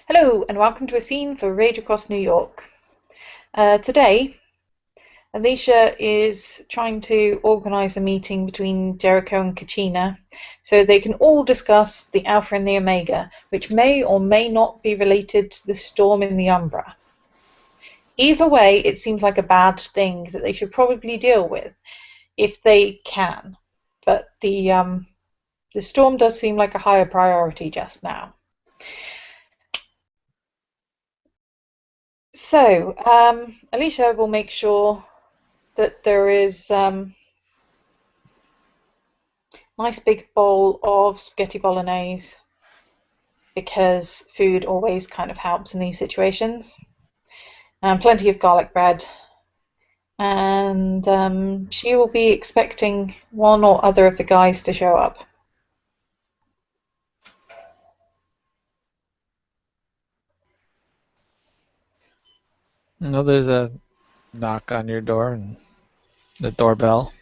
Hello and welcome to a scene for Rage Across New York. Today, Alicia is trying to organise a meeting between Jericho and Kachina so they can all discuss the Alpha and the Omega, which may or may not be related to the storm in the Umbra. Either way, it seems like a bad thing that they should probably deal with if they can. But the storm does seem like a higher priority just now. So, Alicia will make sure that there is nice big bowl of spaghetti bolognese because food always kind of helps in these situations. Plenty of garlic bread, and she will be expecting one or other of the guys to show up. No, there's a knock on your door and the doorbell.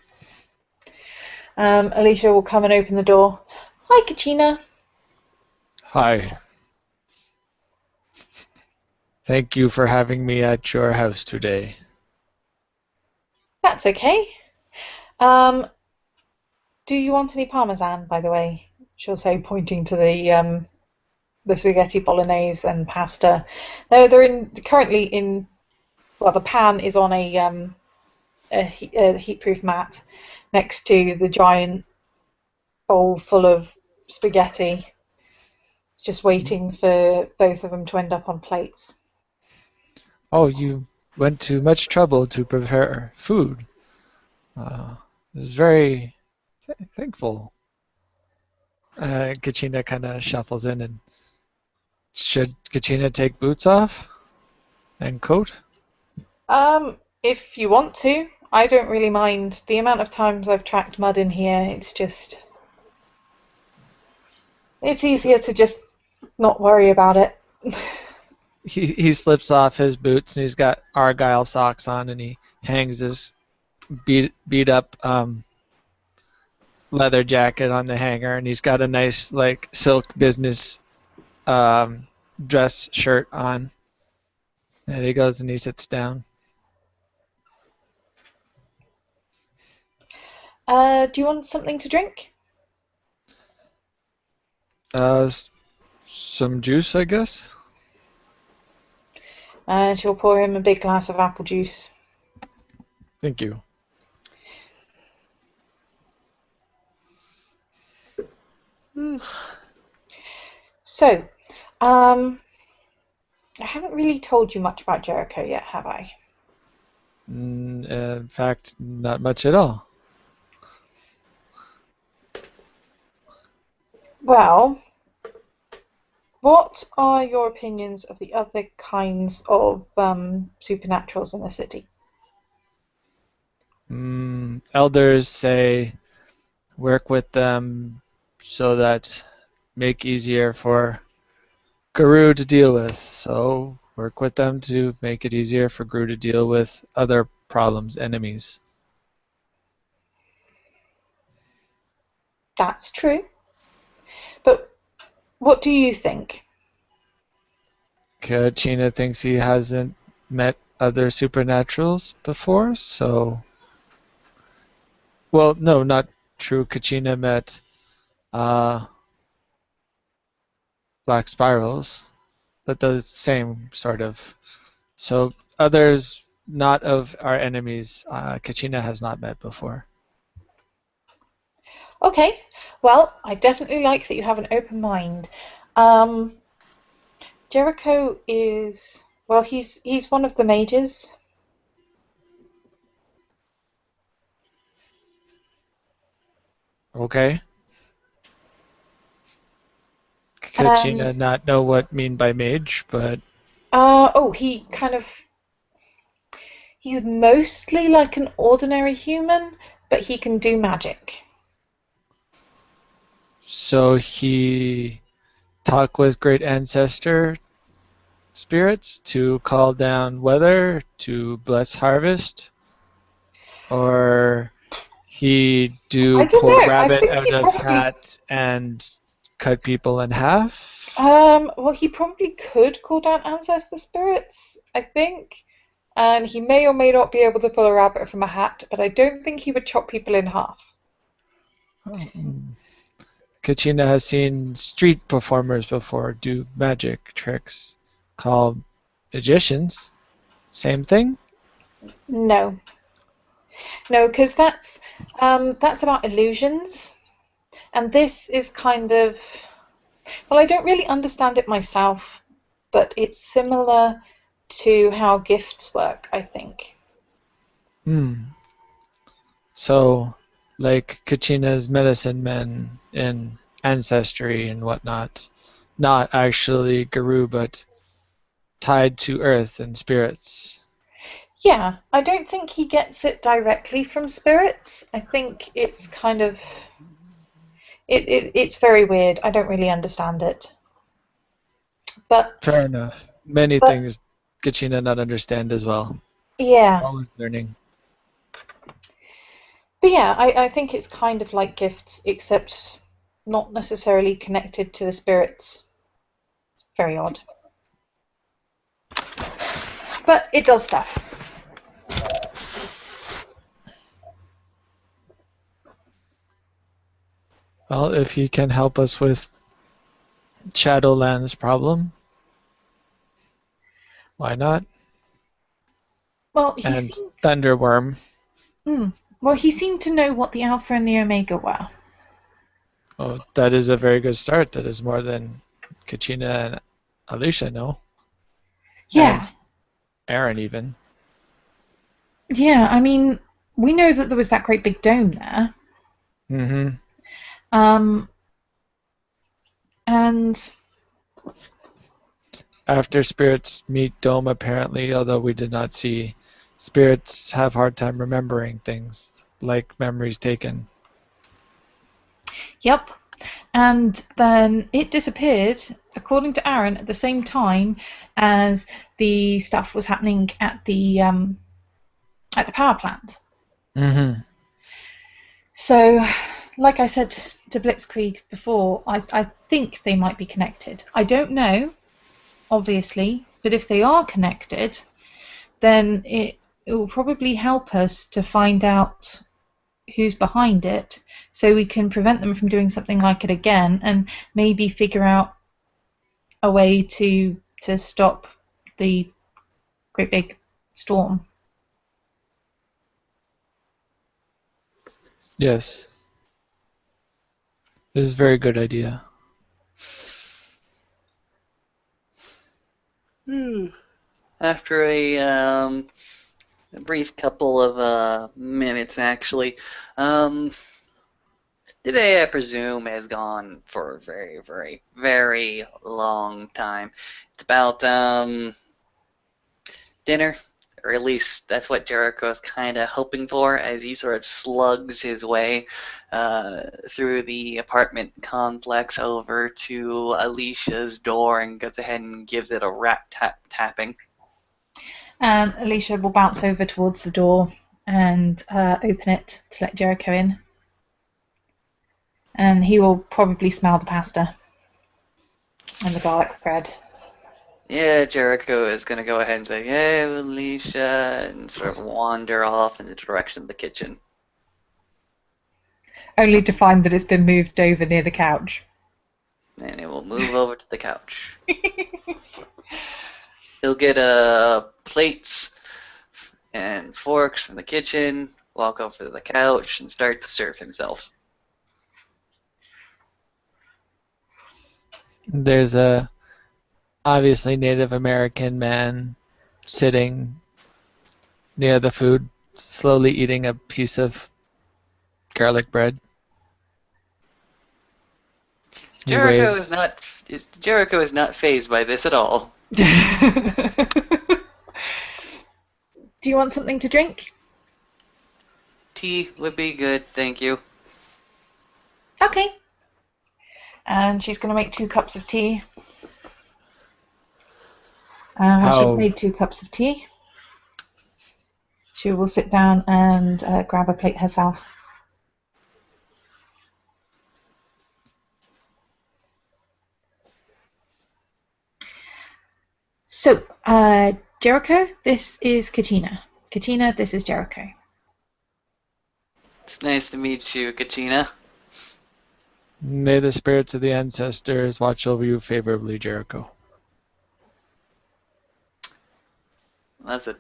Alicia will come and open the door. Hi, Kachina. Hi. Thank you for having me at your house today. That's okay. Do you want any parmesan, by the way? She'll say, pointing to the spaghetti bolognese and pasta. No, they're currently in. Well, the pan is on a heat-proof mat next to the giant bowl full of spaghetti, just waiting for both of them to end up on plates. Oh, you went to much trouble to prepare food. I was very thankful. Kachina kind of shuffles in and should Kachina take boots off and coat? If you want to, I don't really mind. The amount of times I've tracked mud in here, it's easier to just not worry about it. He slips off his boots and he's got argyle socks on and he hangs his beat up leather jacket on the hanger and he's got a nice like silk business dress shirt on. And he goes and he sits down. Do you want something to drink? Some juice, I guess. She'll pour him a big glass of apple juice. Thank you. So, I haven't really told you much about Jericho yet, have I? In fact, not much at all. Well, what are your opinions of the other kinds of supernaturals in the city? Elders say work with them so that make easier for Guru to deal with. So work with them to make it easier for Guru to deal with other problems, enemies. That's true. But what do you think? Kachina thinks he hasn't met other supernaturals before, so... Well, no, not true. Kachina met black spirals, but the same sort of. So others not of our enemies, Kachina has not met before. Okay, well, I definitely like that you have an open mind. Um, Jericho is, well, he's one of the mages. Okay? And Kachina not know what mean by mage, but oh, he's mostly like an ordinary human, but he can do magic. so he talk with great ancestor spirits to call down weather to bless harvest, or he I do don't pull know. I rabbit think out he of probably hat and cut people in half? Well, he probably could call down ancestor spirits, I think. And he may or may not be able to pull a rabbit from a hat, but I don't think he would chop people in half. Kachina has seen street performers before do magic tricks called magicians. Same thing? No. No, because that's about illusions. And this is kind of, well, I don't really understand it myself, but it's similar to how gifts work, I think. Hmm. So, like Kachina's medicine men in Ancestry and whatnot, not actually Guru, but tied to earth and spirits. Yeah, I don't think he gets it directly from spirits. I think it's kind of it's very weird. I don't really understand it. But Fair enough. Many but things Kachina not understand as well. yeah. Always learning. But yeah, I think it's kind of like gifts, except not necessarily connected to the spirits. Very odd. But it does stuff. Well, if he can help us with Shadowlands problem, why not? Well, he And seemed Thunderworm. well, he seemed to know what the Alpha and the Omega were. Oh, that is a very good start. That is more than Kachina and Alicia know. Yeah, And Aaron even. yeah. I mean, we know that there was that great big dome there. Mm-hmm. Um, and After spirits meet Dome, apparently, although we did not see, spirits have hard time remembering things, like memories taken. yep. And then it disappeared, according to Aaron, at the same time as the stuff was happening at the power plant. Mm-hmm. So, like I said to Blitzkrieg before, I think they might be connected. I don't know, obviously, but if they are connected, then it will probably help us to find out who's behind it so we can prevent them from doing something like it again and maybe figure out a way to stop the great big storm. Yes, this is a very good idea. After a brief couple of minutes, actually, the day I presume has gone for a very, very, very long time. It's about dinner, or at least that's what Jericho's kind of hoping for as he sort of slugs his way through the apartment complex over to Alicia's door and goes ahead and gives it a tapping. And Alicia will bounce over towards the door and open it to let Jericho in. And he will probably smell the pasta and the garlic bread. Yeah, Jericho is going to go ahead and say, "Hey, Alicia," and sort of wander off in the direction of the kitchen. Only to find that it's been moved over near the couch. And it will move over to the couch. He'll get plates and forks from the kitchen, walk over to the couch, and start to serve himself. There's a obviously Native American man sitting near the food, slowly eating a piece of garlic bread. He waves. Jericho is not fazed by this at all. Do you want something to drink? Tea would be good, thank you. Okay. And she's going to make 2 cups of tea. And when she's made 2 cups of tea, she will sit down and grab a plate herself. So, Jericho, this is Kachina. Kachina, this is Jericho. It's nice to meet you, Kachina. May the spirits of the ancestors watch over you favorably, Jericho. That's a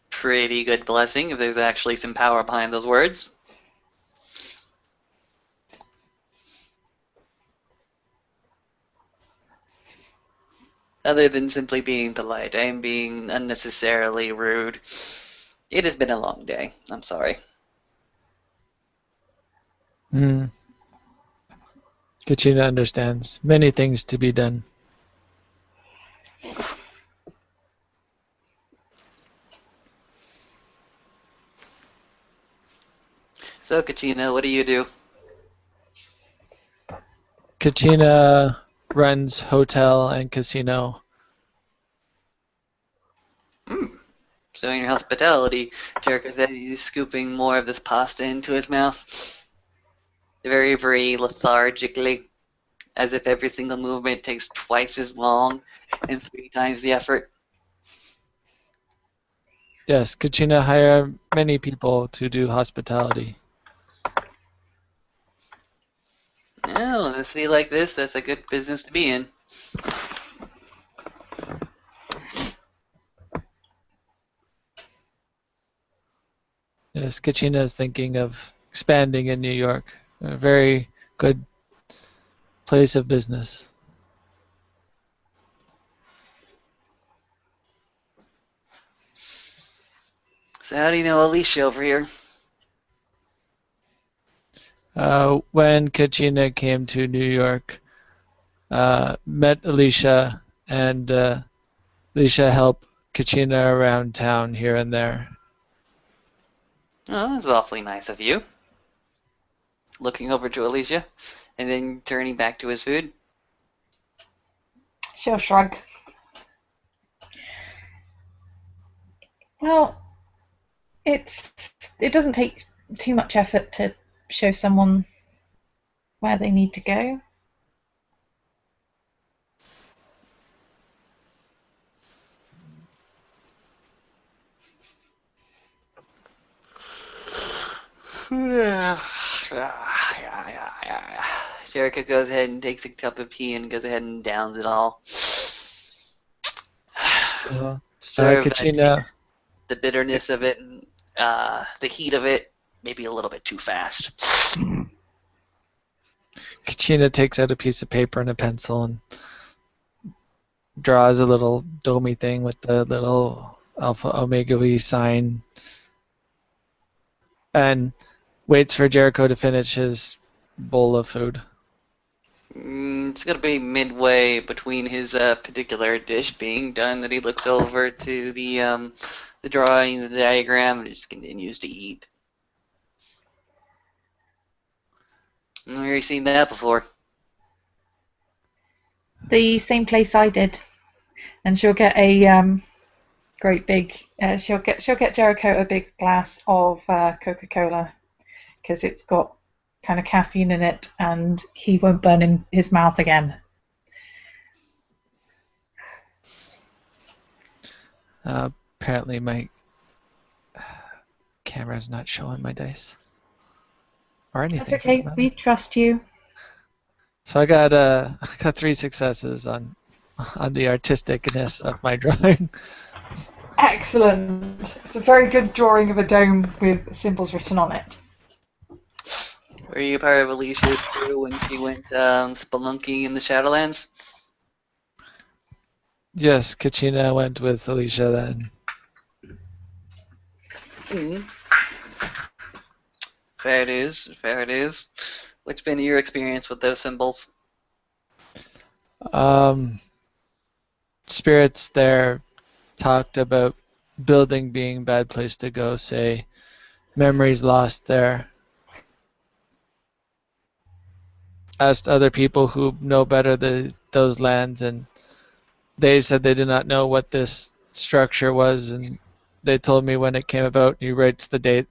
pretty good blessing if there's actually some power behind those words. Other than simply being polite, I am being unnecessarily rude. It has been a long day. I'm sorry. Kachina understands. Many things to be done. So, Kachina, what do you do? Kachina runs hotel and casino. So in your hospitality, Jericho said he's scooping more of this pasta into his mouth. Very, very lethargically, as if every single movement takes twice as long and 3 times the effort. Yes, Kachina hire many people to do hospitality. Oh, in a city like this, that's a good business to be in. Yes, Kachina is thinking of expanding in New York. A very good place of business. So how do you know Alicia over here? When Kachina came to New York, met Alicia, and Alicia helped Kachina around town here and there. Oh, that's awfully nice of you. Looking over to Alicia, and then turning back to his food. She'll shrug. Well, it doesn't take too much effort to show someone where they need to go. Jericho goes ahead and takes a cup of tea and goes ahead and downs it all. Serve that Kachina, taste, the bitterness of it, and the heat of it, maybe a little bit too fast. Kachina takes out a piece of paper and a pencil and draws a little domey thing with the little Alpha Omega V sign and waits for Jericho to finish his bowl of food. It's gonna be midway between his particular dish being done that he looks over to the drawing, the diagram, and just continues to eat. I've never seen that before. The same place I did, and she'll get a great big. She'll get Jericho a big glass of Coca-Cola because it's got kind of caffeine in it, and he won't burn his mouth again. Apparently my camera's not showing my dice. Or anything. That's okay. We trust you. So I got 3 successes on the artisticness of my drawing. Excellent. It's a very good drawing of a dome with symbols written on it. Were you part of Alicia's crew when she went spelunking in the Shadowlands? Yes, Kachina went with Alicia then. Fair it is, fair it is. What's been your experience with those symbols? Spirits there talked about building being a bad place to go, say memories lost there. Asked other people who know better those lands, and they said they did not know what this structure was, and they told me when it came about. He writes the date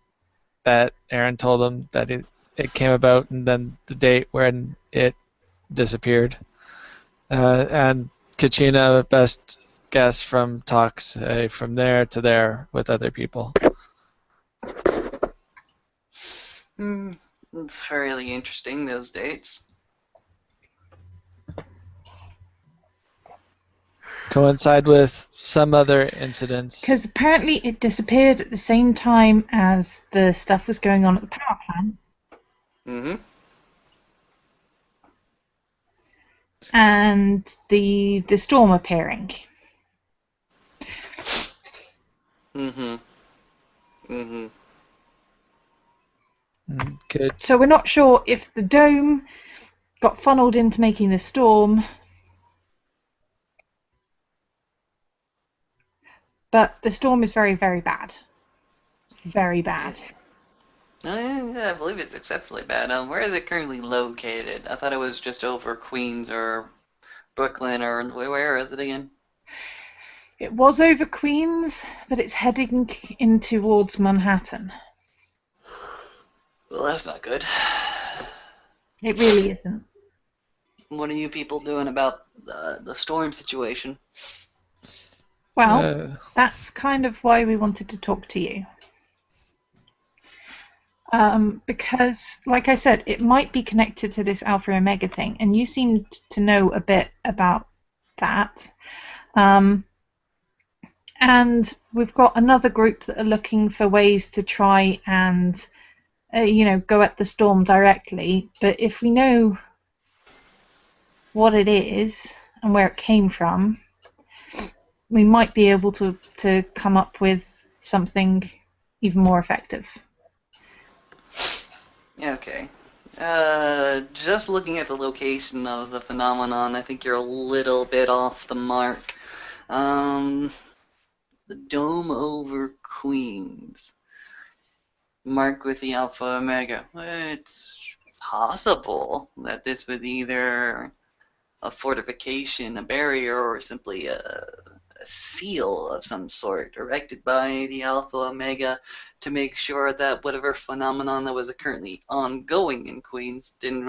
that Aaron told him that it came about, and then the date when it disappeared. And Kachina best guess from talks, say, from there to there with other people. It's fairly interesting, those dates. Coincide with some other incidents. Because apparently it disappeared at the same time as the stuff was going on at the power plant. Mm-hmm. And the storm appearing. Mm-hmm. Mm-hmm. Good. So we're not sure if the dome got funneled into making the storm, but the storm is very, very bad. Very bad. Yeah, I believe it's exceptionally bad. Where is it currently located? I thought it was just over Queens or Brooklyn, or where is it again? It was over Queens, but it's heading in towards Manhattan. Well, that's not good. It really isn't. What are you people doing about the storm situation? Well, that's kind of why we wanted to talk to you. Because, like I said, it might be connected to this Alpha Omega thing, and you seem to know a bit about that. And we've got another group that are looking for ways to try and, go at the storm directly. But if we know what it is and where it came from, we might be able to come up with something even more effective. Okay. Just looking at the location of the phenomenon, I think you're a little bit off the mark. The dome over Queens, marked with the Alpha Omega. It's possible that this was either a fortification, a barrier, or simply a seal of some sort erected by the Alpha Omega to make sure that whatever phenomenon that was currently ongoing in Queens didn't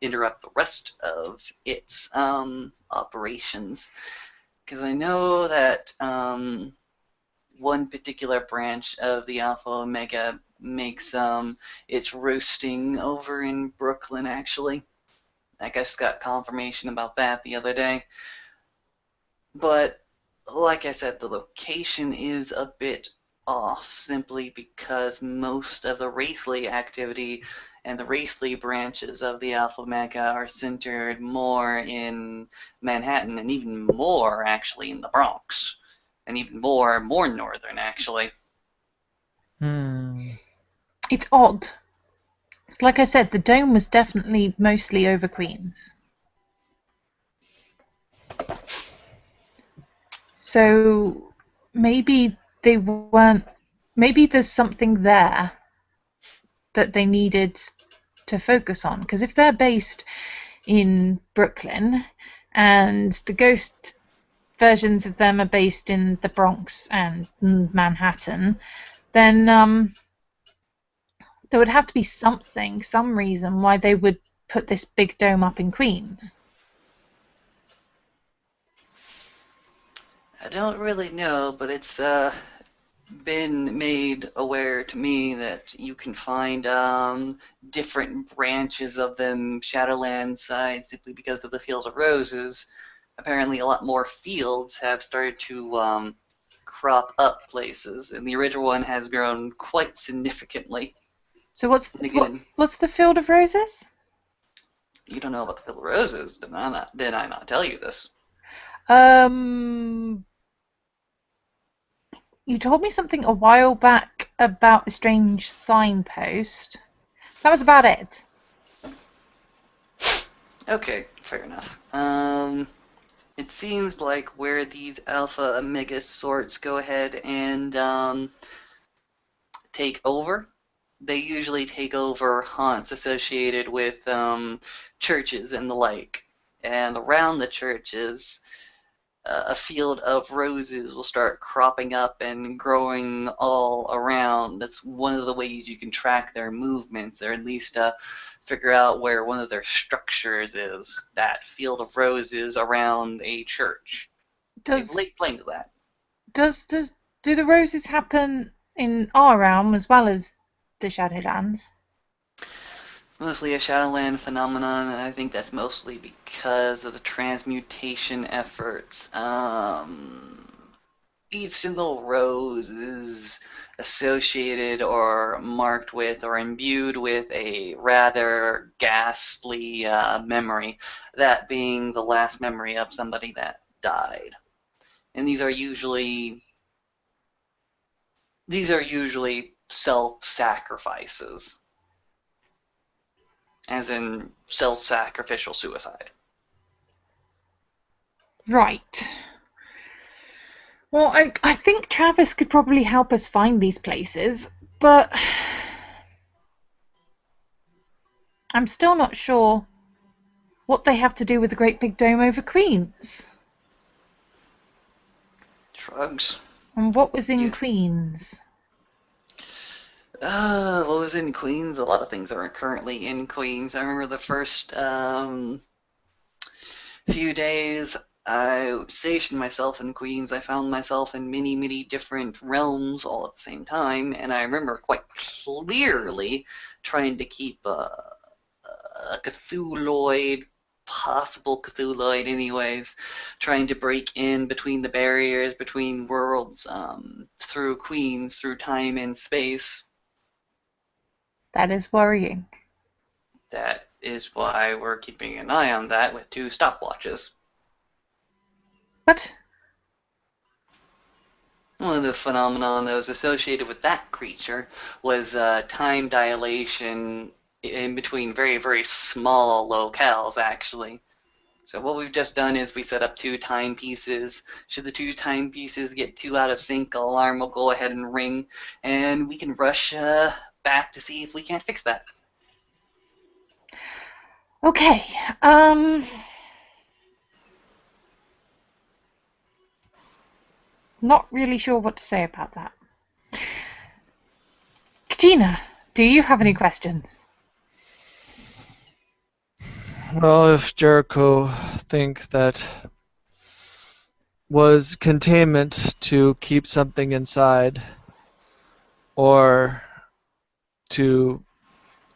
interrupt the rest of its operations. Because I know that one particular branch of the Alpha Omega makes its roosting over in Brooklyn, actually. I just got confirmation about that the other day. But like I said, the location is a bit off simply because most of the Wraithley activity and the Wraithley branches of the Alpha Omega are centered more in Manhattan, and even more actually in the Bronx, and even more northern actually. It's odd. Like I said, the dome was definitely mostly over Queens. So maybe they weren't. Maybe there's something there that they needed to focus on. Because if they're based in Brooklyn and the ghost versions of them are based in the Bronx and Manhattan, then there would have to be something, some reason why they would put this big dome up in Queens. I don't really know, but it's been made aware to me that you can find different branches of them Shadowland side simply because of the Field of Roses. Apparently a lot more fields have started to crop up places, and the original one has grown quite significantly. So what's the Field of Roses? You don't know about the Field of Roses, did I not tell you this? You told me something a while back about a strange signpost. That was about it. Okay, fair enough. It seems like where these Alpha Omega sorts go ahead and take over, they usually take over haunts associated with churches and the like. And around the churches, a field of roses will start cropping up and growing all around. That's one of the ways you can track their movements, or at least figure out where one of their structures is. That field of roses around a church. Does Late playing to that. do the roses happen in our realm as well as the Shadowlands? It's mostly a Shadowland phenomenon, and I think that's mostly because of the transmutation efforts. Each single rose is associated or marked with or imbued with a rather ghastly memory, that being the last memory of somebody that died. And these are usually self-sacrifices, as in self-sacrificial suicide. Right. Well, I think Travis could probably help us find these places, but I'm still not sure what they have to do with the Great Big Dome over Queens. Shrugs. And what was in Yeah. Queens? What was in Queens? A lot of things are currently in Queens. I remember the first few days I stationed myself in Queens. I found myself in many, many different realms all at the same time, and I remember quite clearly trying to keep a Cthulhuoid, possible Cthulhuoid anyways, trying to break in between the barriers between worlds, through Queens, through time and space. That is worrying. That is why we're keeping an eye on that with 2 stopwatches. But One of the phenomena that was associated with that creature was time dilation in between very, very small locales, actually. So what we've just done is we set up 2 timepieces. Should the 2 timepieces get too out of sync, an alarm will go ahead and ring, and we can rush back to see if we can't fix that. okay, not really sure what to say about that. Kachina, do you have any questions? Well, if Jericho think that was containment to keep something inside, or to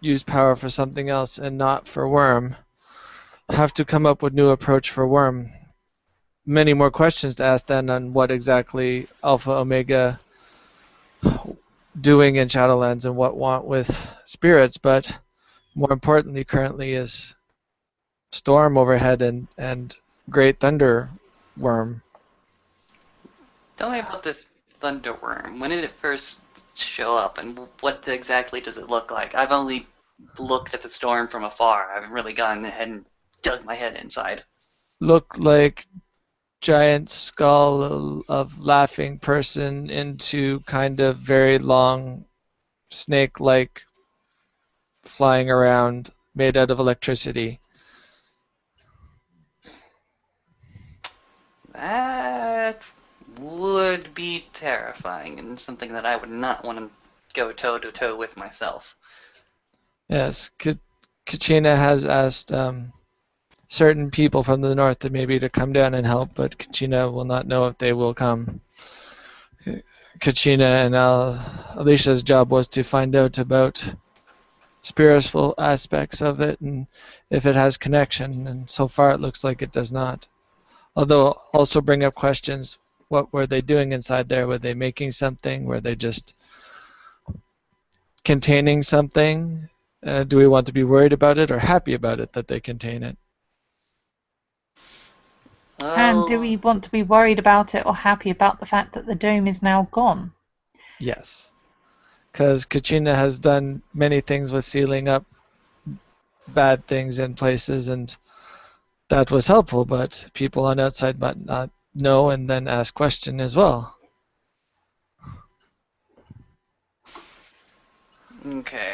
use power for something else and not for Worm, have to come up with new approach for Worm. Many more questions to ask then on what exactly Alpha Omega doing in Shadowlands and what want with spirits, but more importantly currently is Storm overhead and Great Thunder Worm. Tell me about this Thunderworm. When did it first show up, and what exactly does it look like? I've only looked at the storm from afar. I haven't really gone ahead and dug my head inside. Look like giant skull of laughing person into kind of very long snake-like flying around made out of electricity. That would be terrifying, and something that I would not want to go toe-to-toe with myself. Yes, Kachina has asked certain people from the north to come down and help, but Kachina will not know if they will come. Kachina and Alicia's job was to find out about spiritual aspects of it and if it has connection, and so far it looks like it does not. Although also bring up questions, what were they doing inside there? Were they making something? Were they just containing something? Do we want to be worried about it or happy about it that they contain it? And do we want to be worried about it or happy about the fact that the dome is now gone? Yes. Because Kachina has done many things with sealing up bad things in places, and that was helpful, but people on outside might not know and then ask question as well. Okay.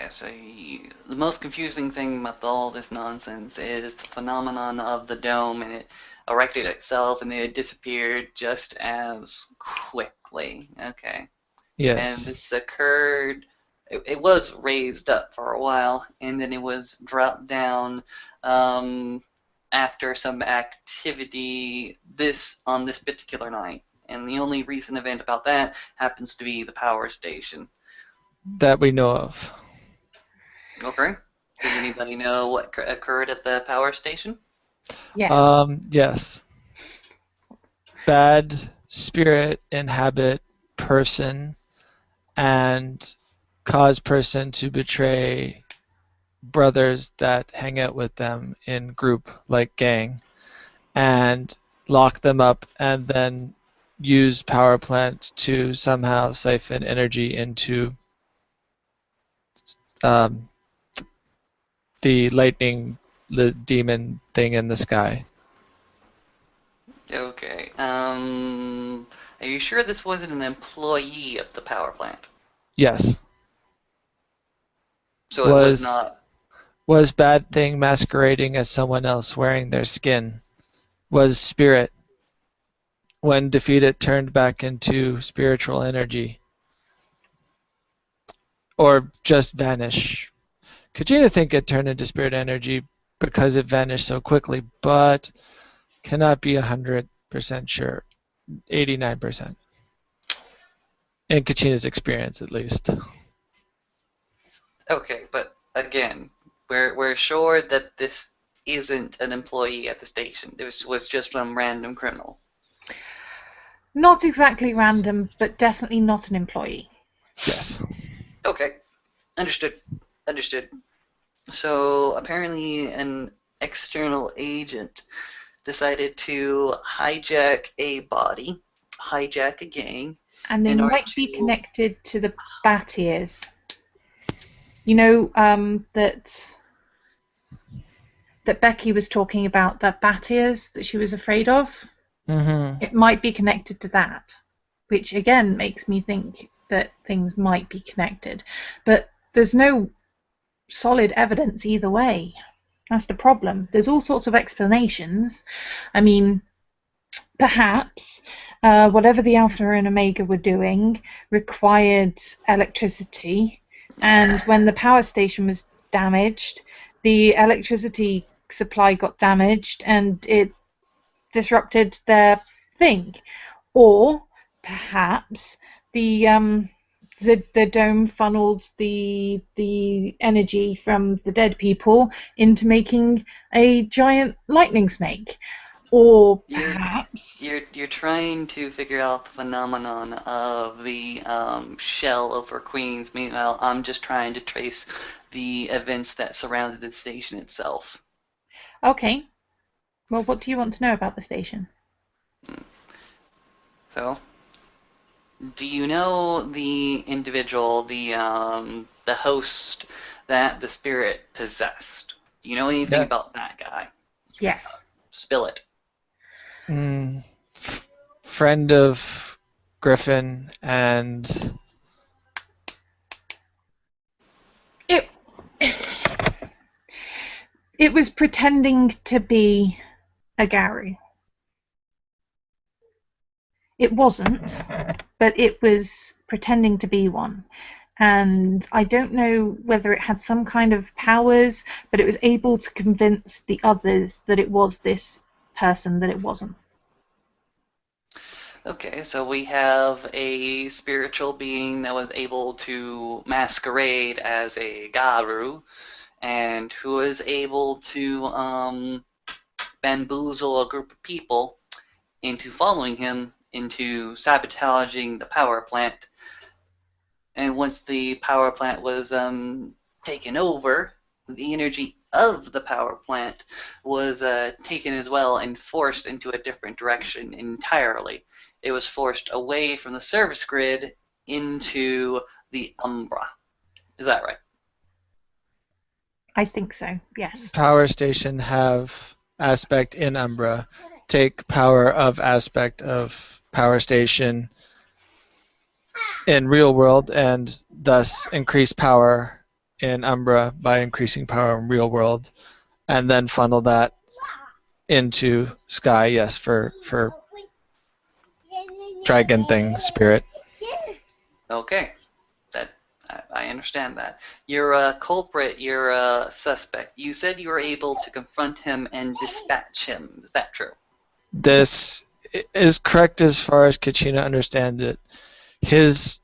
So the most confusing thing about all this nonsense is the phenomenon of the dome, and it erected itself and then it disappeared just as quickly. Okay. Yes. And this occurred, it was raised up for a while, and then it was dropped down after some activity on this particular night. And the only recent event about that happens to be the power station. That we know of. Okay. Does anybody know what occurred at the power station? Yes. Yes. Bad spirit inhabit person and cause person to betray brothers that hang out with them in group like gang and lock them up and then use power plant to somehow siphon energy into um, the lightning the demon thing in the sky. Okay. Are you sure this wasn't an employee of the power plant? Yes. So it was not. Was bad thing masquerading as someone else wearing their skin? Was spirit when defeated turned back into spiritual energy? Or just vanish? Kachina think it turned into spirit energy because it vanished so quickly, but cannot be 100% sure. 89%. In Kachina's experience, at least. Okay, but again, we're sure that this isn't an employee at the station. This was just some random criminal. Not exactly random, but definitely not an employee. Yes. Okay, understood. Understood. So apparently an external agent decided to hijack a body, hijack a gang. And they in order might be to- connected to the bat ears. You know, that Becky was talking about, that bat ears that she was afraid of? Mm-hmm. It might be connected to that, which again makes me think that things might be connected. But there's no solid evidence either way. That's the problem. There's all sorts of explanations. I mean, perhaps whatever the Alpha and Omega were doing required electricity, and when the power station was damaged, the electricity supply got damaged and it disrupted their thing. Or perhaps the dome funneled the energy from the dead people into making a giant lightning snake. Or perhaps You're trying to figure out the phenomenon of the shell over Queens. Meanwhile, I'm just trying to trace the events that surrounded the station itself. Okay. Well, what do you want to know about the station? So, do you know the individual, the host that the spirit possessed? Do you know anything Yes. about that guy? Yes. Spill it. Friend of Griffin and It was pretending to be a Garu. It wasn't, but it was pretending to be one. And I don't know whether it had some kind of powers, but it was able to convince the others that it was this person that it wasn't. Okay, so we have a spiritual being that was able to masquerade as a Garu, and who was able to bamboozle a group of people into following him, into sabotaging the power plant. And once the power plant was taken over, the energy of the power plant was taken as well and forced into a different direction entirely. It was forced away from the service grid into the umbra. Is that right? I think so, yes. power station have aspect in Umbra. Take power of aspect of power station in real world and thus increase power in Umbra by increasing power in real world, and then funnel that into Sky. Yes, for dragon thing spirit. Okay. That I understand that. You're a culprit, you're a suspect. You said you were able to confront him and dispatch him. Is that true? This is correct as far as Kachina understands it. His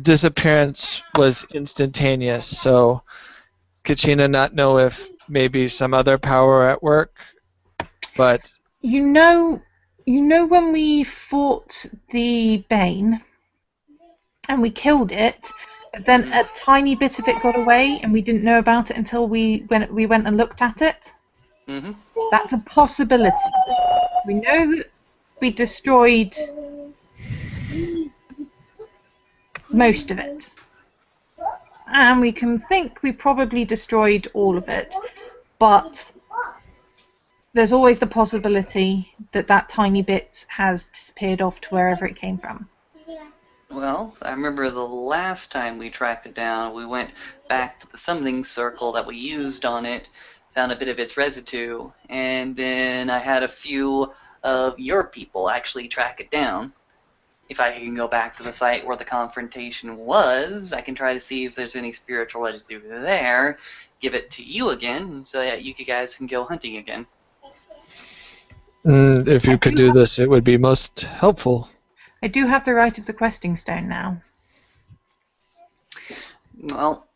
disappearance was instantaneous, so Kachina not know if maybe some other power at work, but You know when we fought the Bane and we killed it, but then a tiny bit of it got away and we didn't know about it until we went and looked at it? Mm-hmm. That's a possibility. We know we destroyed most of it. And we can think we probably destroyed all of it. But there's always the possibility that that tiny bit has disappeared off to wherever it came from. Well, I remember the last time we tracked it down, we went back to the summoning circle that we used on it, found a bit of its residue, and then I had a few of your people actually track it down. If I can go back to the site where the confrontation was, I can try to see if there's any spiritual residue there, give it to you again, so that you guys can go hunting again. if you could do this, it would be most helpful. I do have the right of the questing stone now. Well,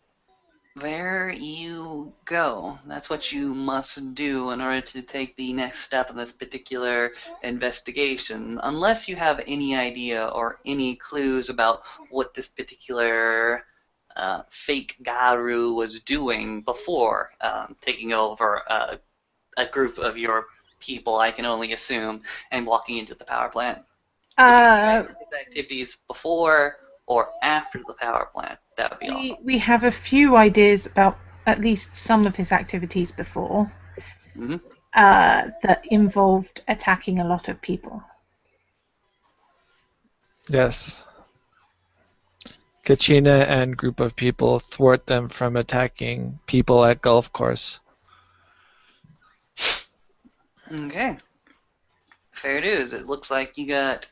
there you go. That's what you must do in order to take the next step in this particular investigation. Unless you have any idea or any clues about what this particular fake Garu was doing before taking over a group of your people, I can only assume, and walking into the power plant. If you can his activities before or after the power plant, that would be awesome. We have a few ideas about at least some of his activities before that involved attacking a lot of people. Yes. Kachina and group of people thwart them from attacking people at golf course. Okay. Fair dues. It looks like you got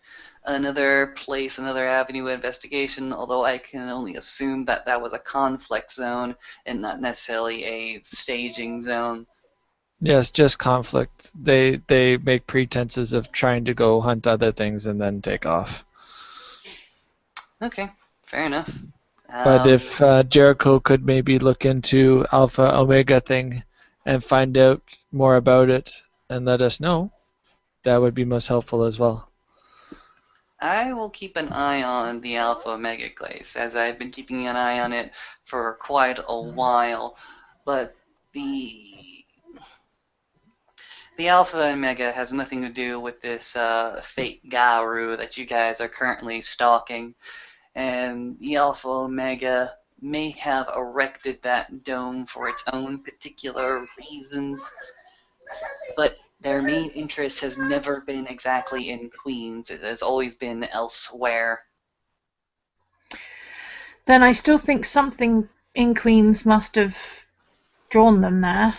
another place, another avenue of investigation, although I can only assume that that was a conflict zone and not necessarily a staging zone. Yes, just conflict. They make pretenses of trying to go hunt other things and then take off. Okay, fair enough. But if Jericho could maybe look into Alpha Omega thing and find out more about it and let us know, that would be most helpful as well. I will keep an eye on the Alpha Omega place, as I've been keeping an eye on it for quite a while. But the Alpha Omega has nothing to do with this fake Garu that you guys are currently stalking. And the Alpha Omega may have erected that dome for its own particular reasons, but their main interest has never been exactly in Queens. It has always been elsewhere. Then I still think something in Queens must have drawn them there,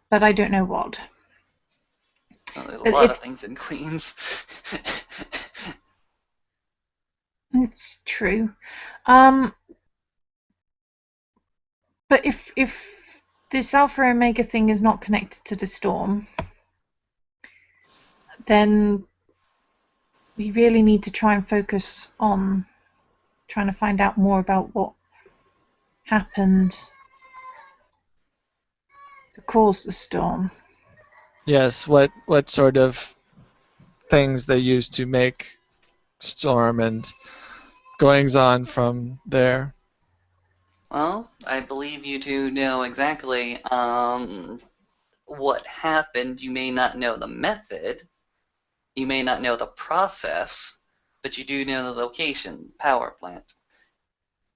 but I don't know what. Well, there's a lot of things in Queens. It's true. But if this Alpha Omega thing is not connected to the storm, then we really need to try and focus on trying to find out more about what happened to cause the storm. Yes, what sort of things they used to make storm and goings on from there. Well, I believe you two know exactly what happened. You may not know the method, you may not know the process, but you do know the location, power plant.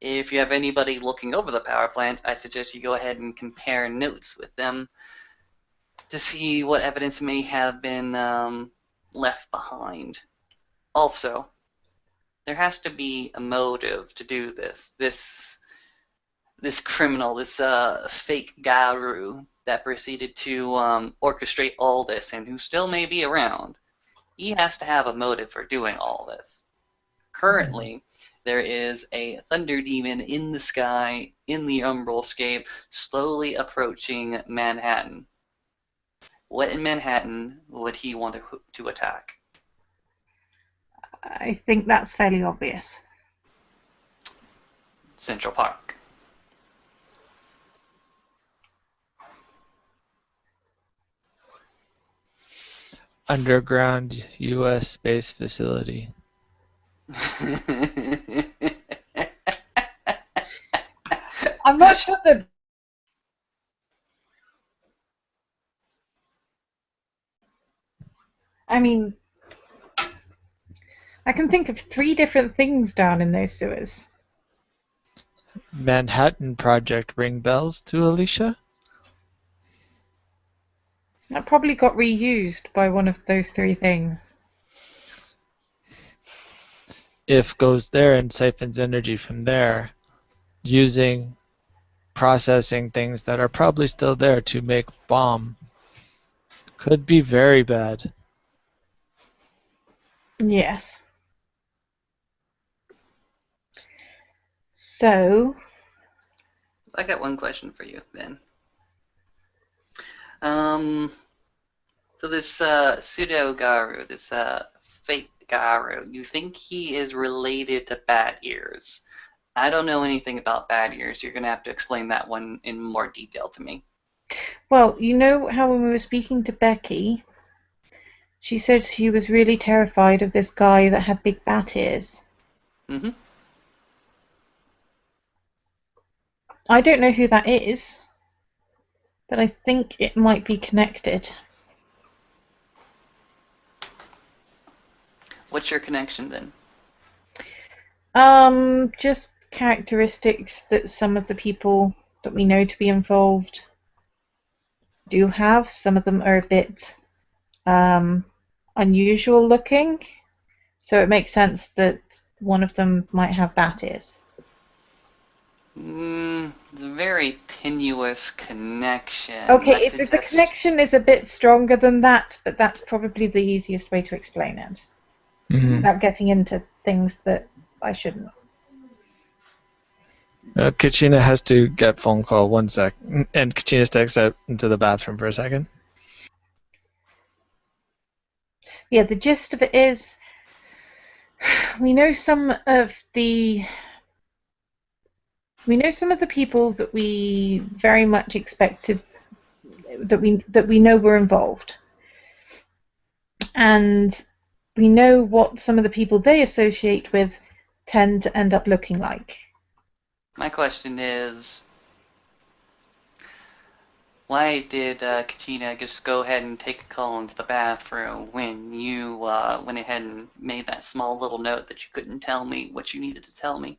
If you have anybody looking over the power plant, I suggest you go ahead and compare notes with them to see what evidence may have been left behind. Also, there has to be a motive to do this. This criminal, this fake Garu that proceeded to orchestrate all this and who still may be around, he has to have a motive for doing all this. Currently, there is a thunder demon in the sky, in the umbral scape, slowly approaching Manhattan. What in Manhattan would he want to attack? I think that's fairly obvious. Central Park. Underground U.S. space facility. I'm not sure that. I mean, I can think of 3 different things down in those sewers. Manhattan Project ring bells to Alicia? That probably got reused by one of those 3 things. If goes there and siphons energy from there, using processing things that are probably still there to make bomb, could be very bad. Yes. So, I got one question for you then. So this pseudo Garu, this fake Garu, you think he is related to Bat Ears? I don't know anything about Bat Ears. You're gonna have to explain that one in more detail to me. well, you know how when we were speaking to Becky, she said she was really terrified of this guy that had big bat ears. Mm-hmm. I don't know who that is, but I think it might be connected. What's your connection then? Just characteristics that some of the people that we know to be involved do have. Some of them are a bit unusual looking, so it makes sense that one of them might have bat ears. It's a very tenuous connection. Okay, the connection is a bit stronger than that, but that's probably the easiest way to explain it. Without getting into things that I shouldn't. Kachina has to get phone call 1 sec, and Kachina steps out into the bathroom for a second. Yeah, the gist of it is we know some of the people that we very much expect to that we know were involved, and we know what some of the people they associate with tend to end up looking like. My question is, why did Kachina just go ahead and take a call into the bathroom when you went ahead and made that small little note that you couldn't tell me what you needed to tell me?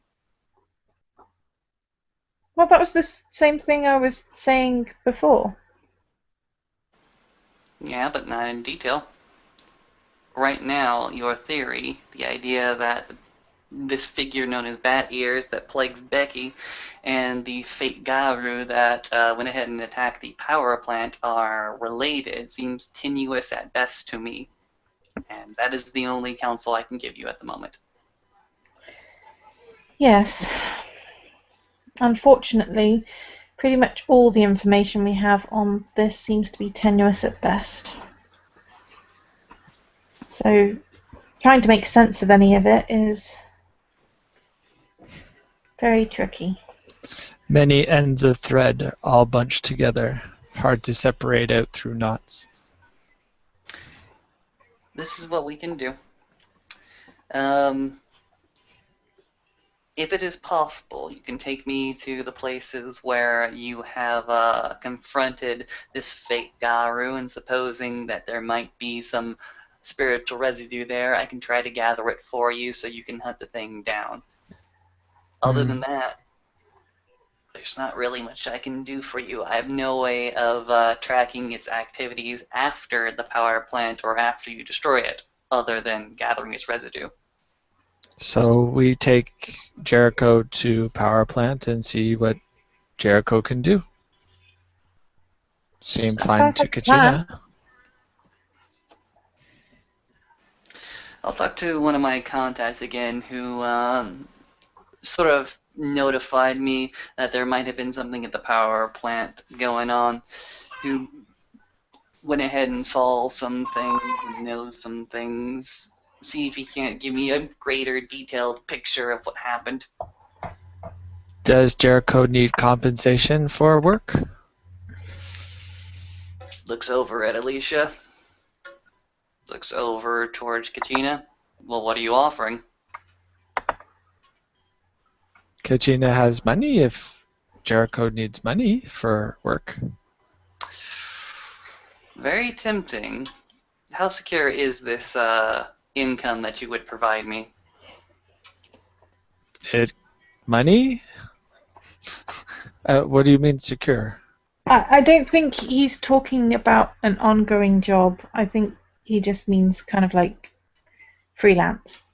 Well, that was the same thing I was saying before. Yeah, but not in detail. Right now, your theory, the idea that this figure known as Bat Ears that plagues Becky and the fake Garu that went ahead and attacked the power plant are related seems tenuous at best to me. And that is the only counsel I can give you at the moment. Yes. Unfortunately, pretty much all the information we have on this seems to be tenuous at best. So, trying to make sense of any of it is very tricky. Many ends of thread all bunched together, hard to separate out through knots. This is what we can do. If it is possible, you can take me to the places where you have confronted this fake Garu, and supposing that there might be some spiritual residue there, I can try to gather it for you so you can hunt the thing down. Other than that, there's not really much I can do for you. I have no way of tracking its activities after the power plant or after you destroy it, other than gathering its residue. So we take Jericho to power plant and see what Jericho can do. Seemed fine to Kachina. I'll talk to one of my contacts again who sort of notified me that there might have been something at the power plant going on, who went ahead and saw some things and knows some things. See if he can't give me a greater detailed picture of what happened. Does Jericho need compensation for work? Looks over at Alicia. Looks over towards Kachina. Well, what are you offering? Kachina has money if Jericho needs money for work. Very tempting. How secure is this income that you would provide me? Money? What do you mean secure? I don't think he's talking about an ongoing job. I think he just means kind of like freelance.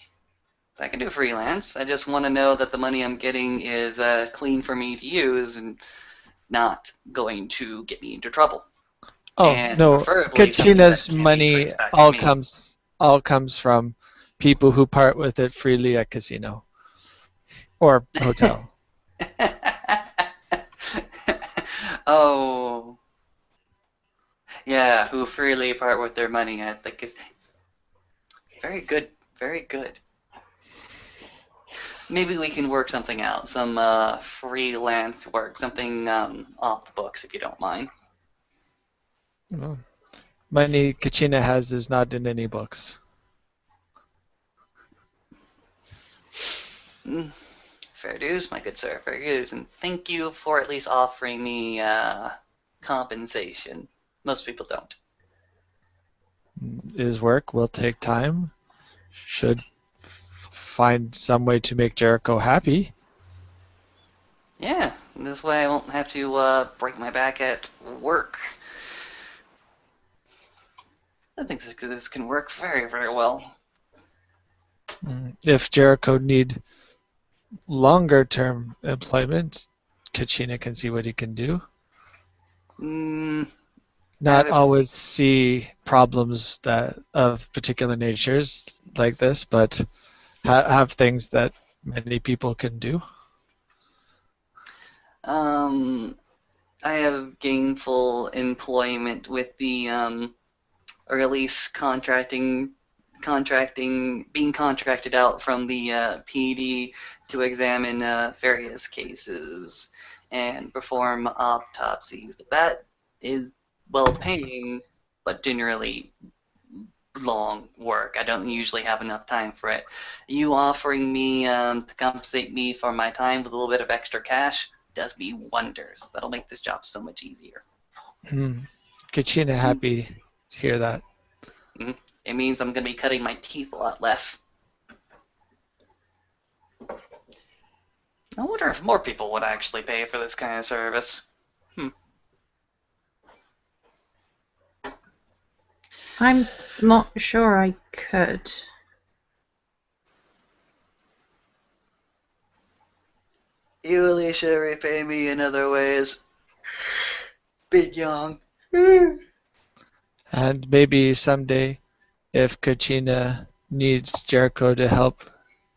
I can do freelance. I just want to know that the money I'm getting is clean for me to use and not going to get me into trouble. Oh, And no. preferably something Kachina's that can be money traced back to all me. comes from people who part with it freely at casino or hotel. Oh. Yeah, who freely part with their money at the casino. Very good, very good. Maybe we can work something out, some freelance work, something off the books, if you don't mind. Well, money Kachina has is not in any books. Fair dues, my good sir, fair dues, and thank you for at least offering me compensation. Most people don't. His work will take time. Should find some way to make Jericho happy. Yeah, this way I won't have to break my back at work. I think this can work very, very well. If Jericho need longer term employment, Kachina can see what he can do. Not always see problems that of particular natures like this, but have things that many people can do. I have gainful employment with the or at least being contracted out from the PD to examine various cases and perform autopsies. That is well paying, but generally long work. I don't usually have enough time for it. You offering me to compensate me for my time with a little bit of extra cash does me wonders. That'll make this job so much easier. Kachina happy to hear that. It means I'm going to be cutting my teeth a lot less. I wonder if more people would actually pay for this kind of service. I'm not sure I could. You, Alicia, repay me in other ways. Big young. And maybe someday, if Kachina needs Jericho to help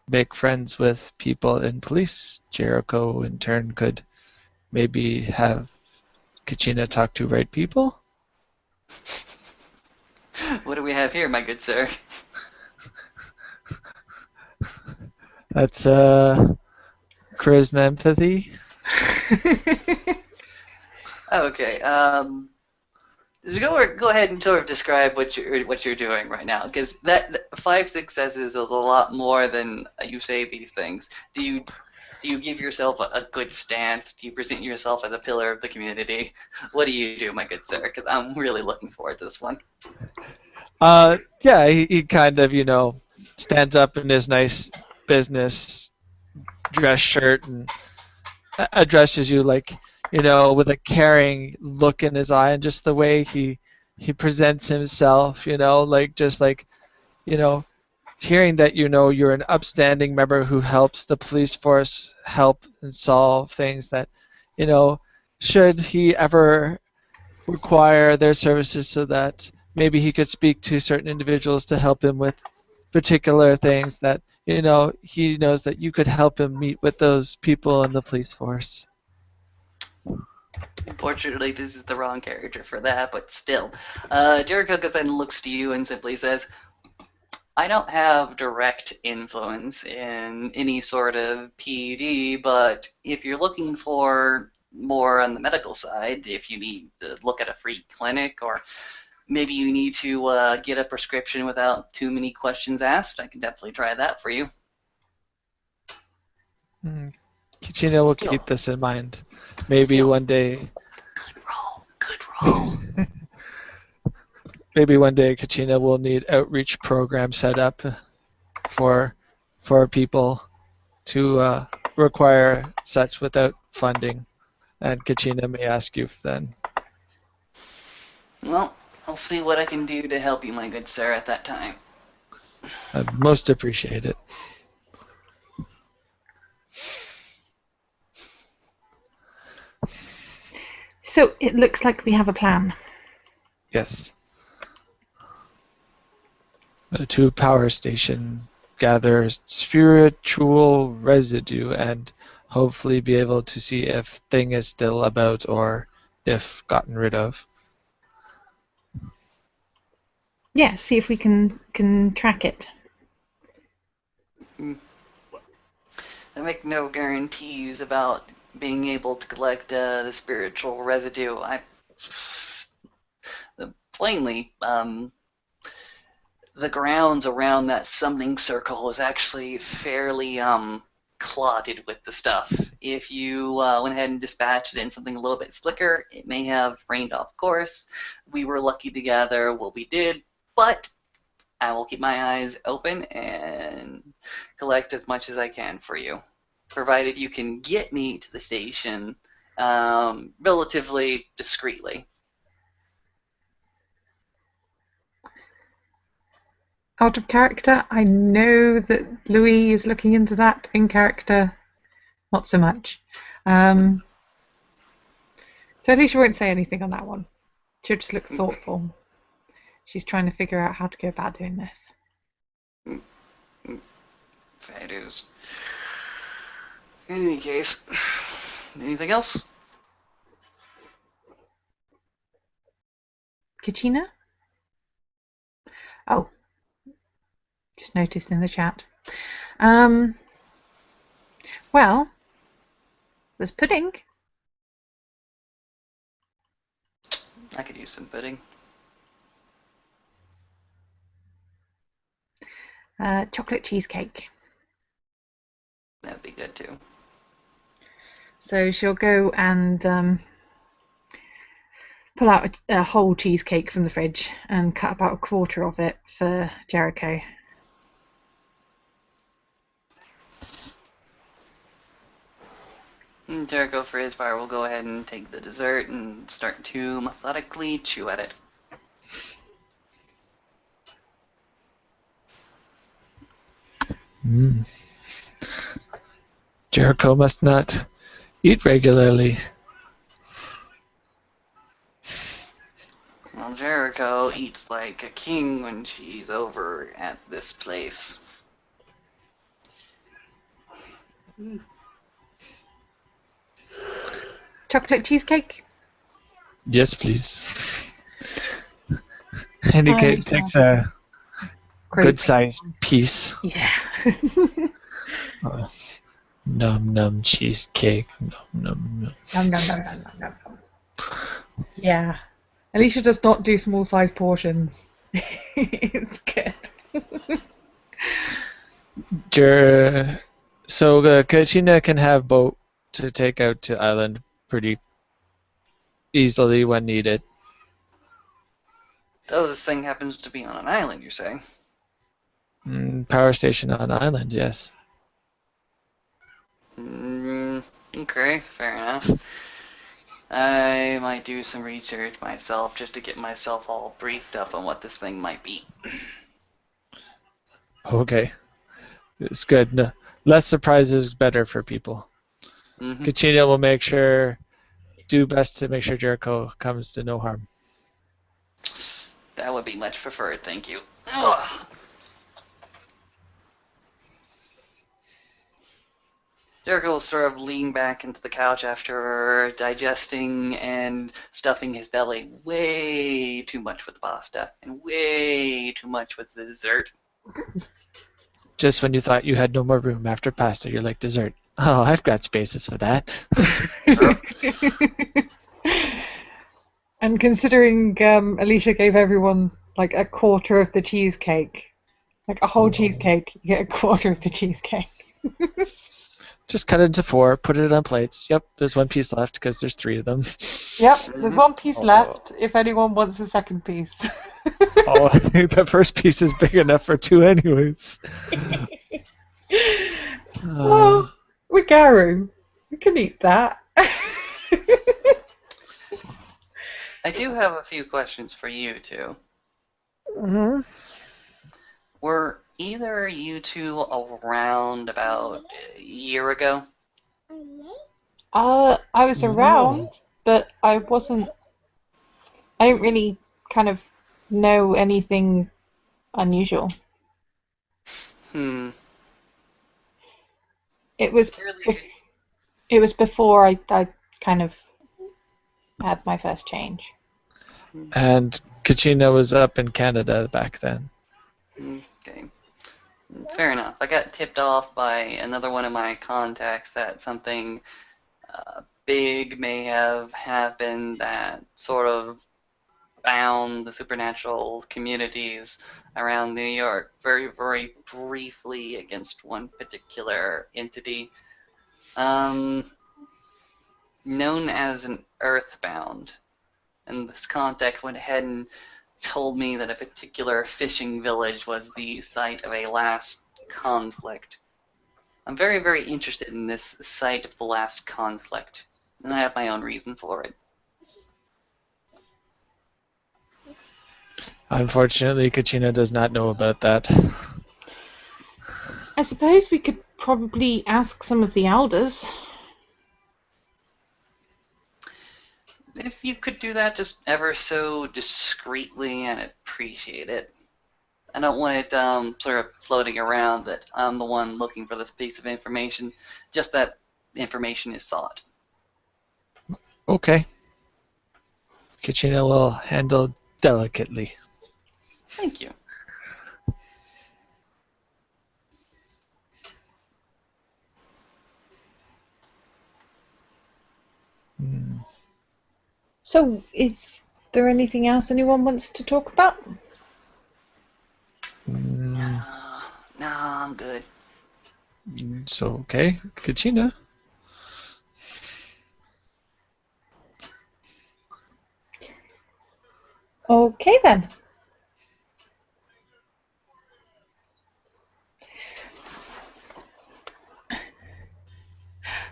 make friends with people in police, Jericho in turn could maybe have Kachina talk to right people. What do we have here, my good sir? That's charisma empathy. Okay. So go ahead and sort of describe what you're doing right now, because that 5 successes is a lot more than you say these things. Do you give yourself a good stance? Do you present yourself as a pillar of the community? What do you do, my good sir? Because I'm really looking forward to this one. Yeah, he kind of, stands up in his nice business dress shirt and addresses you like, with a caring look in his eye, and just the way he presents himself, hearing that you're an upstanding member who helps the police force help and solve things that, should he ever require their services, so that maybe he could speak to certain individuals to help him with particular things that, he knows that you could help him meet with those people in the police force. Unfortunately, this is the wrong character for that, but still. Jericho goes and looks to you and simply says, I don't have direct influence in any sort of PD, but if you're looking for more on the medical side, if you need to look at a free clinic, or maybe you need to get a prescription without too many questions asked, I can definitely try that for you. Kachina will Still. keep this in mind. Maybe Still. one day. Good roll. Maybe one day Kachina will need outreach programs set up for people to require such without funding, and Kachina may ask you then. Well, I'll see what I can do to help you, my good sir, at that time. I most appreciate it. So it looks like we have a plan. Yes. To power station, gather spiritual residue, and hopefully be able to see if thing is still about or if gotten rid of. Yeah, see if we can track it. I make no guarantees about being able to collect the spiritual residue. Plainly, the grounds around that summoning circle is actually fairly clotted with the stuff. If you went ahead and dispatched it in something a little bit slicker, it may have rained off course. We were lucky to gather what we did, but I will keep my eyes open and collect as much as I can for you, provided you can get me to the station relatively discreetly. Out of character, I know that Louis is looking into that. In character, not so much. So Alicia won't say anything on that one. She'll just look thoughtful. She's trying to figure out how to go about doing this. Fair dues. In any case, anything else? Kachina? Oh, just noticed in the chat. Well, there's pudding. I could use some pudding. Chocolate cheesecake. That'd be good too. So she'll go and pull out a whole cheesecake from the fridge and cut about a quarter of it for Jericho. Jericho, for his part, will go ahead and take the dessert and start to methodically chew at it. Jericho must not eat regularly. Well, Jericho eats like a king when she's over at this place. Chocolate cheesecake? Yes, please. And he takes a good-sized piece. Yeah. Num num cheesecake. Num num num. Nom. Yeah. Alicia does not do small-sized portions. It's good. So Kachina can have boat to take out to island pretty easily when needed. Oh, this thing happens to be on an island, you're saying? Power station on island, yes. Okay, fair enough. I might do some research myself just to get myself all briefed up on what this thing might be. Okay. It's good. No, less surprises is better for people. Kachina will do best to make sure Jericho comes to no harm. That would be much preferred, thank you. Ugh. Jericho will sort of lean back into the couch after digesting and stuffing his belly way too much with the pasta and way too much with the dessert. Just when you thought you had no more room after pasta, you're like, dessert. Oh, I've got spaces for that. And considering Alicia gave everyone like a quarter of the cheesecake, like a whole cheesecake, you get a quarter of the cheesecake. Just cut it into 4, put it on plates. Yep, there's 1 piece left because there's 3 of them. Yep, there's 1 piece left if anyone wants a second piece. Oh, I think the first piece is big enough for 2 anyways. Well, we're Garu. We can eat that. I do have a few questions for you two. Mm-hmm. Were either you two around about a year ago? I was around, but I wasn't. I didn't really kind of know anything unusual. Hmm. It was Really? it was before I kind of had my first change. And Kachina was up in Canada back then. Okay. Fair enough. I got tipped off by another one of my contacts that something big may have happened that sort of bound the supernatural communities around New York very, very briefly against one particular entity known as an Earthbound. And this contact went ahead and told me that a particular fishing village was the site of a last conflict. I'm very, very interested in this site of the last conflict, and I have my own reason for it. Unfortunately, Kachina does not know about that. I suppose we could probably ask some of the elders. If you could do that just ever so discreetly, I'd appreciate it. I don't want it sort of floating around that I'm the one looking for this piece of information, just that information is sought. Okay. Kachina will handle delicately. Thank you. So, is there anything else anyone wants to talk about? No, I'm good. So, okay, Kachina. Okay then.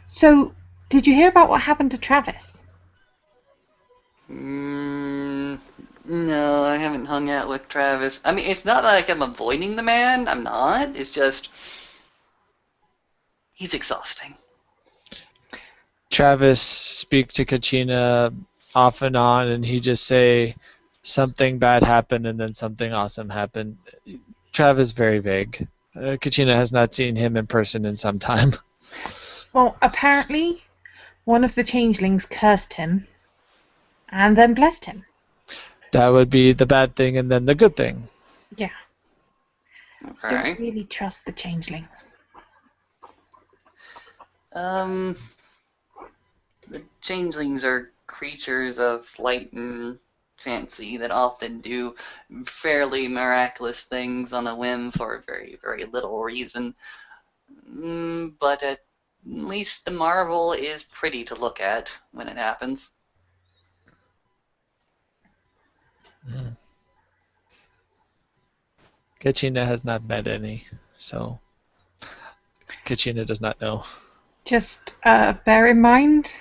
So, did you hear about what happened to Travis? No, I haven't hung out with Travis. I mean, it's not like I'm avoiding the man. I'm not. It's just he's exhausting. Travis speak to Kachina off and on, and he just say something bad happened and then something awesome happened. Travis very vague. Kachina has not seen him in person in some time. Well, apparently, one of the changelings cursed him and then blessed him. That would be the bad thing and then the good thing. Yeah. Okay. Don't really trust the changelings. The changelings are creatures of light and fancy that often do fairly miraculous things on a whim for very, very little reason. But at least the marvel is pretty to look at when it happens. Kachina has not met any, so Kachina does not know. Just bear in mind,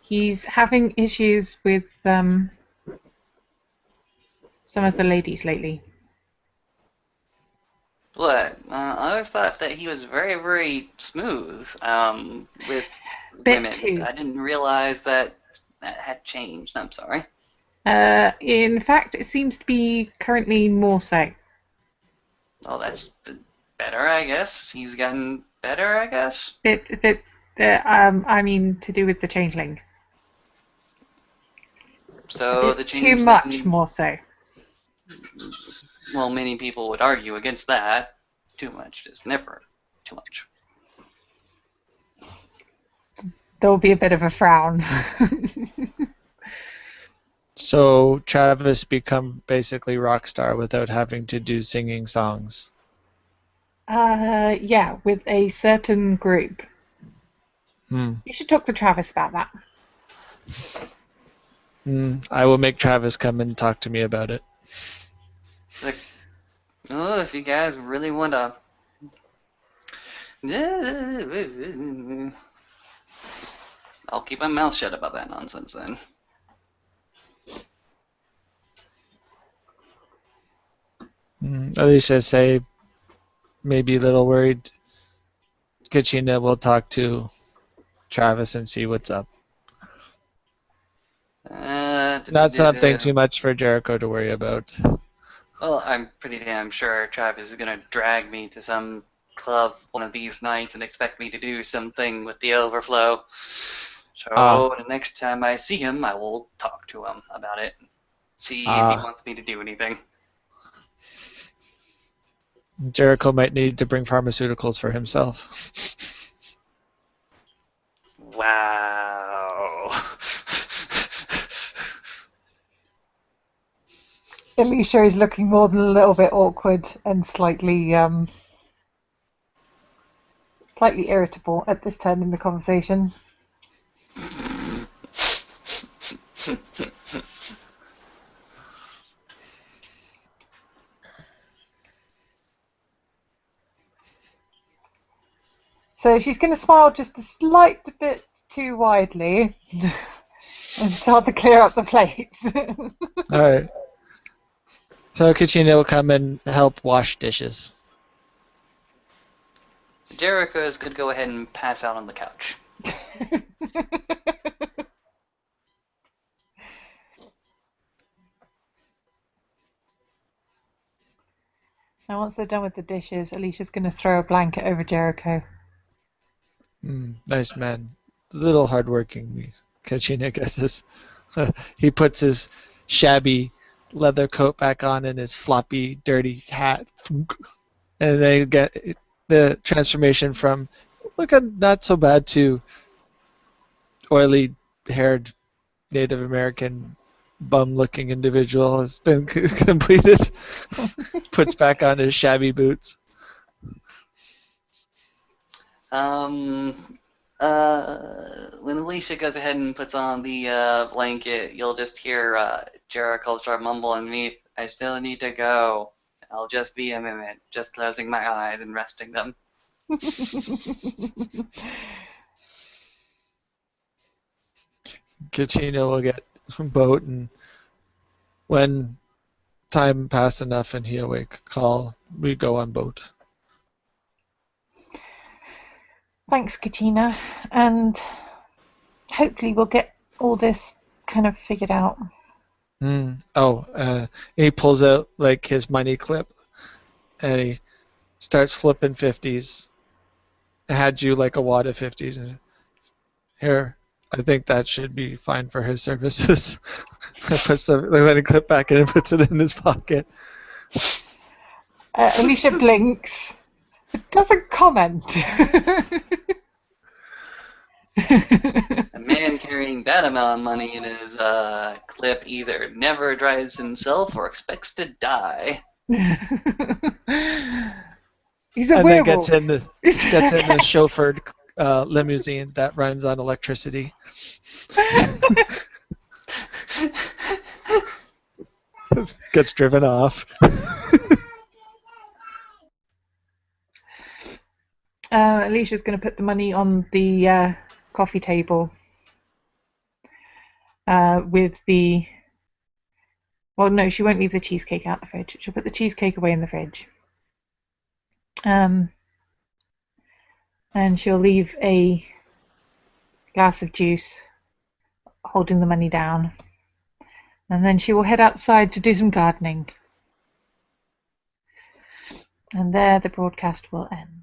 he's having issues with some of the ladies lately. What? I always thought that he was very, very smooth with Bit women. too. I didn't realize that had changed. I'm sorry. In fact, it seems to be currently more so. Well, that's better, I guess. He's gotten better, I guess. I mean, to do with the changeling. So the Too much, changeling, more so. well, many people would argue against that. Too much is never too much. There will be a bit of a frown. So Travis become basically rock star without having to do singing songs. Yeah, with a certain group. Hmm. You should talk to Travis about that. I will make Travis come and talk to me about it. Like, oh, if you guys really want to. I'll keep my mouth shut about that nonsense then. Alicia say maybe a little worried. Kachina will talk to Travis and see what's up. Not something too much for Jericho to worry about. Well, I'm pretty damn sure Travis is gonna drag me to some club one of these nights and expect me to do something with the overflow. So the next time I see him, I will talk to him about it. See if he wants me to do anything. Jericho might need to bring pharmaceuticals for himself. Wow. Alicia is looking more than a little bit awkward and slightly irritable at this turn in the conversation. So she's going to smile just a slight bit too widely and start to clear up the plates. Alright. So Kachina will come and help wash dishes. Jericho is going to go ahead and pass out on the couch. Now once they're done with the dishes, Alicia's going to throw a blanket over Jericho. Nice man. A little hardworking, Kachina guesses. He puts his shabby leather coat back on and his floppy, dirty hat. And then you get the transformation from looking not so bad to oily-haired Native American bum-looking individual has been completed. Puts back on his shabby boots. When Alicia goes ahead and puts on the blanket, you'll just hear Jericho start mumbling underneath, "I still need to go. I'll just be a minute," just closing my eyes and resting them. Kachina will get a boat, and when time passed enough and he awake, we go on boat. Thanks, Kachina, and hopefully we'll get all this kind of figured out. He pulls out like his money clip, and he starts flipping 50s. I had you like a wad of 50s. And here, I think that should be fine for his services. Puts the money clip back in and puts it in his pocket. Alicia blinks, but doesn't comment. A man carrying that amount of money in his clip either never drives himself or expects to die. He's a and werewolf. Then gets in the chauffeured limousine that runs on electricity. Gets driven off. Alicia's going to put the money on the coffee table with the... Well, no, she won't leave the cheesecake out the fridge. She'll put the cheesecake away in the fridge. And she'll leave a glass of juice holding the money down. And then she will head outside to do some gardening. And there the broadcast will end.